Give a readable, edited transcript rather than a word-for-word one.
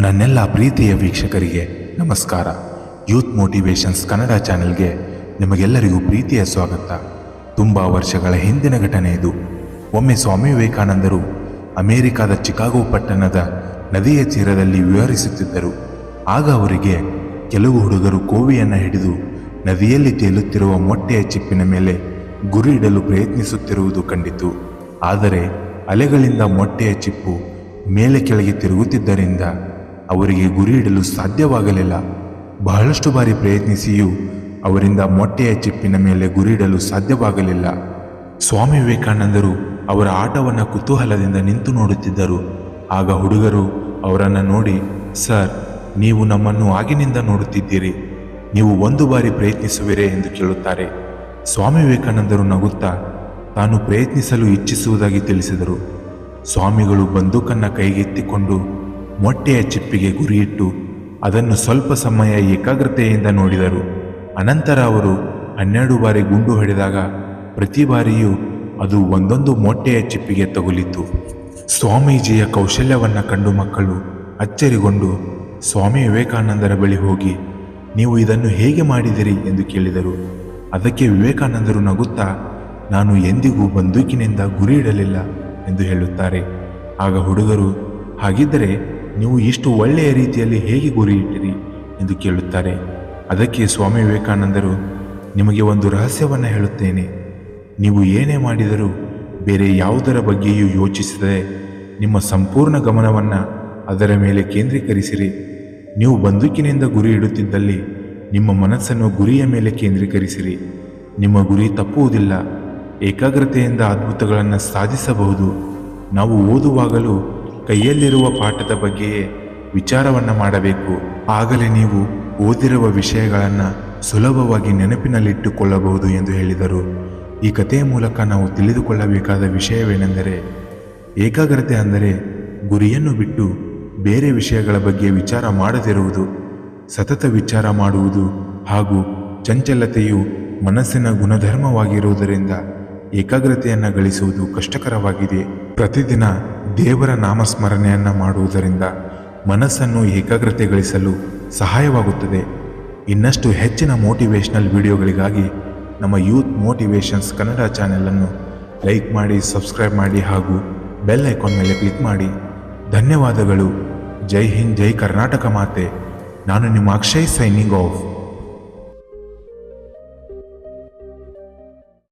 ನನ್ನೆಲ್ಲ ಪ್ರೀತಿಯ ವೀಕ್ಷಕರಿಗೆ ನಮಸ್ಕಾರ. ಯೂತ್ ಮೋಟಿವೇಶನ್ಸ್ ಕನ್ನಡ ಚಾನೆಲ್ಗೆ ನಿಮಗೆಲ್ಲರಿಗೂ ಪ್ರೀತಿಯ ಸ್ವಾಗತ. ತುಂಬ ವರ್ಷಗಳ ಹಿಂದಿನ ಘಟನೆ ಇದು. ಒಮ್ಮೆ ಸ್ವಾಮಿ ವಿವೇಕಾನಂದರು ಅಮೆರಿಕಾದ ಚಿಕಾಗೋ ಪಟ್ಟಣದ ನದಿಯ ತೀರದಲ್ಲಿ ವಿಹರಿಸುತ್ತಿದ್ದರು. ಆಗ ಅವರಿಗೆ ಕೆಲವು ಹುಡುಗರು ಕೋವಿಯನ್ನು ಹಿಡಿದು ನದಿಯಲ್ಲಿ ತೇಲುತ್ತಿರುವ ಮೊಟ್ಟೆಯ ಚಿಪ್ಪಿನ ಮೇಲೆ ಗುರಿ ಇಡಲು ಪ್ರಯತ್ನಿಸುತ್ತಿರುವುದು ಕಂಡಿತು. ಆದರೆ ಅಲೆಗಳಿಂದ ಮೊಟ್ಟೆಯ ಚಿಪ್ಪು ಮೇಲೆ ಕೆಳಗೆ ತಿರುಗುತ್ತಿದ್ದರಿಂದ ಅವರಿಗೆ ಗುರಿ ಇಡಲು ಸಾಧ್ಯವಾಗಲಿಲ್ಲ. ಬಹಳಷ್ಟು ಬಾರಿ ಪ್ರಯತ್ನಿಸಿಯೂ ಅವರಿಂದ ಮೊಟ್ಟೆಯ ಚಿಪ್ಪಿನ ಮೇಲೆ ಗುರಿ ಇಡಲು ಸಾಧ್ಯವಾಗಲಿಲ್ಲ. ಸ್ವಾಮಿ ವಿವೇಕಾನಂದರು ಅವರ ಆಟವನ್ನು ಕುತೂಹಲದಿಂದ ನಿಂತು ನೋಡುತ್ತಿದ್ದರು. ಆಗ ಹುಡುಗರು ಅವರನ್ನು ನೋಡಿ, ಸರ್, ನೀವು ನಮ್ಮನ್ನು ಆಗಿನಿಂದ ನೋಡುತ್ತಿದ್ದೀರಿ, ನೀವು ಒಂದು ಬಾರಿ ಪ್ರಯತ್ನಿಸುವಿರೇ ಎಂದು ಕೇಳುತ್ತಾರೆ. ಸ್ವಾಮಿ ವಿವೇಕಾನಂದರು ನಗುತ್ತಾ ತಾನು ಪ್ರಯತ್ನಿಸಲು ಇಚ್ಛಿಸುವುದಾಗಿ ತಿಳಿಸಿದರು. ಸ್ವಾಮಿಗಳು ಬಂದೂಕನ್ನು ಕೈಗೆತ್ತಿಕೊಂಡು ಮೊಟ್ಟೆಯ ಚಿಪ್ಪಿಗೆ ಗುರಿಯಿಟ್ಟು ಅದನ್ನು ಸ್ವಲ್ಪ ಸಮಯ ಏಕಾಗ್ರತೆಯಿಂದ ನೋಡಿದರು. ಅನಂತರ ಅವರು 12 ಬಾರಿ ಗುಂಡು ಹೊಡೆದಾಗ ಪ್ರತಿ ಬಾರಿಯೂ ಅದು ಒಂದೊಂದು ಮೊಟ್ಟೆಯ ಚಿಪ್ಪಿಗೆ ತಗುಲಿತು. ಸ್ವಾಮೀಜಿಯ ಕೌಶಲ್ಯವನ್ನು ಕಂಡು ಮಕ್ಕಳು ಅಚ್ಚರಿಗೊಂಡು ಸ್ವಾಮಿ ವಿವೇಕಾನಂದರ ಬಳಿ ಹೋಗಿ, ನೀವು ಇದನ್ನು ಹೇಗೆ ಮಾಡಿದಿರಿ ಎಂದು ಕೇಳಿದರು. ಅದಕ್ಕೆ ವಿವೇಕಾನಂದರು ನಗುತ್ತಾ, ನಾನು ಎಂದಿಗೂ ಬಂದೂಕಿನಿಂದ ಗುರಿ ಇಡಲಿಲ್ಲ ಎಂದು ಹೇಳುತ್ತಾರೆ. ಆಗ ಹುಡುಗರು, ಹಾಗಿದ್ದರೆ ನೀವು ಇಷ್ಟು ಒಳ್ಳೆಯ ರೀತಿಯಲ್ಲಿ ಹೇಗೆ ಗುರಿ ಇಟ್ಟಿರಿ ಎಂದು ಕೇಳುತ್ತಾರೆ. ಅದಕ್ಕೆ ಸ್ವಾಮಿ ವಿವೇಕಾನಂದರು, ನಿಮಗೆ ಒಂದು ರಹಸ್ಯವನ್ನು ಹೇಳುತ್ತೇನೆ. ನೀವು ಏನೇ ಮಾಡಿದರೂ ಬೇರೆ ಯಾವುದರ ಬಗ್ಗೆಯೂ ಯೋಚಿಸದೆ ನಿಮ್ಮ ಸಂಪೂರ್ಣ ಗಮನವನ್ನು ಅದರ ಮೇಲೆ ಕೇಂದ್ರೀಕರಿಸಿರಿ. ನೀವು ಬಂದೂಕಿನಿಂದ ಗುರಿ ಇಡುತ್ತಿದ್ದಲ್ಲಿ ನಿಮ್ಮ ಮನಸ್ಸನ್ನು ಗುರಿಯ ಮೇಲೆ ಕೇಂದ್ರೀಕರಿಸಿರಿ. ನಿಮ್ಮ ಗುರಿ ತಪ್ಪುವುದಿಲ್ಲ. ಏಕಾಗ್ರತೆಯಿಂದ ಅದ್ಭುತಗಳನ್ನು ಸಾಧಿಸಬಹುದು. ನಾವು ಓದುವಾಗಲೂ ಕೈಯಲ್ಲಿರುವ ಪಾಠದ ಬಗ್ಗೆಯೇ ವಿಚಾರವನ್ನು ಮಾಡಬೇಕು. ಆಗಲೇ ನೀವು ಓದಿರುವ ವಿಷಯಗಳನ್ನು ಸುಲಭವಾಗಿ ನೆನಪಿನಲ್ಲಿಟ್ಟುಕೊಳ್ಳಬಹುದು ಎಂದು ಹೇಳಿದರು. ಈ ಕಥೆಯ ಮೂಲಕ ನಾವು ತಿಳಿದುಕೊಳ್ಳಬೇಕಾದ ವಿಷಯವೇನೆಂದರೆ, ಏಕಾಗ್ರತೆ ಅಂದರೆ ಗುರಿಯನ್ನು ಬಿಟ್ಟು ಬೇರೆ ವಿಷಯಗಳ ಬಗ್ಗೆ ವಿಚಾರ ಮಾಡದಿರುವುದು. ಸತತ ವಿಚಾರ ಮಾಡುವುದು ಹಾಗೂ ಚಂಚಲತೆಯು ಮನಸ್ಸಿನ ಗುಣಧರ್ಮವಾಗಿರುವುದರಿಂದ ಏಕಾಗ್ರತೆಯನ್ನು ಗಳಿಸುವುದು ಕಷ್ಟಕರವಾಗಿದೆ. ಪ್ರತಿದಿನ ದೇವರ ನಾಮಸ್ಮರಣೆಯನ್ನು ಮಾಡುವುದರಿಂದ ಮನಸ್ಸನ್ನು ಏಕಾಗ್ರತೆಗಳಿಸಲು ಸಹಾಯವಾಗುತ್ತದೆ. ಇನ್ನಷ್ಟು ಹೆಚ್ಚಿನ ಮೋಟಿವೇಶ್ನಲ್ ವಿಡಿಯೋಗಳಿಗಾಗಿ ನಮ್ಮ ಯೂತ್ ಮೋಟಿವೇಶನ್ಸ್ ಕನ್ನಡ ಚಾನೆಲನ್ನು ಲೈಕ್ ಮಾಡಿ, ಸಬ್ಸ್ಕ್ರೈಬ್ ಮಾಡಿ ಹಾಗೂ ಬೆಲ್ ಐಕಾನ್ ಮೇಲೆ ಕ್ಲಿಕ್ ಮಾಡಿ. ಧನ್ಯವಾದಗಳು. ಜೈ ಹಿಂದ್, ಜೈ ಕರ್ನಾಟಕ ಮಾತೆ. ನಾನು ನಿಮ್ಮ ಅಕ್ಷಯ್, ಸೈನಿಂಗ್ ಆಫ್.